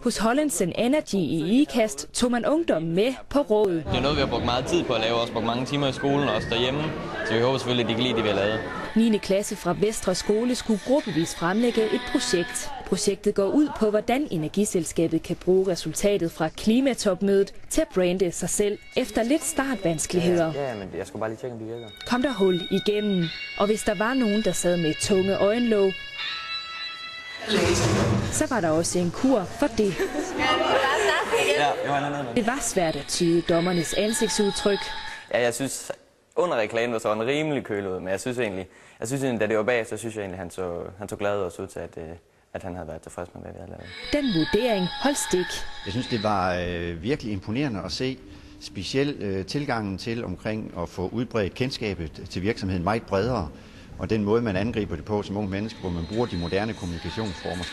Hos Hollandsen Energy i IKAST tog man ungdommen med på råd. Det er noget, vi har brugt meget tid på at lave, også brugt mange timer i skolen og også derhjemme. Så vi håber selvfølgelig, at de kan lide det, vi har lavet. 9. klasse fra Vestre Skole skulle gruppevis fremlægge et projekt. Projektet går ud på, hvordan energiselskabet kan bruge resultatet fra klimatopmødet til at brande sig selv efter lidt startvanskeligheder. Ja, men jeg skulle bare lige tjekke, om det virker. Kom der hul igennem, og hvis der var nogen, der sad med tunge øjenlåg, så var der også en kur for det. Det var svært at tyde dommernes ansigtsudtryk. Ja, jeg synes, under reklamen var så en rimelig kølet ud, men jeg synes egentlig, da det var bag, så synes jeg egentlig, han så glad og så ud til, at han havde været tilfreds med, hvad vi havde lavet. Den vurdering holdt stik. Jeg synes, det var virkelig imponerende at se specielt tilgangen til omkring at få udbredt kendskabet til virksomheden meget bredere, og den måde, man angriber det på som unge menneske, hvor man bruger de moderne kommunikationsformer.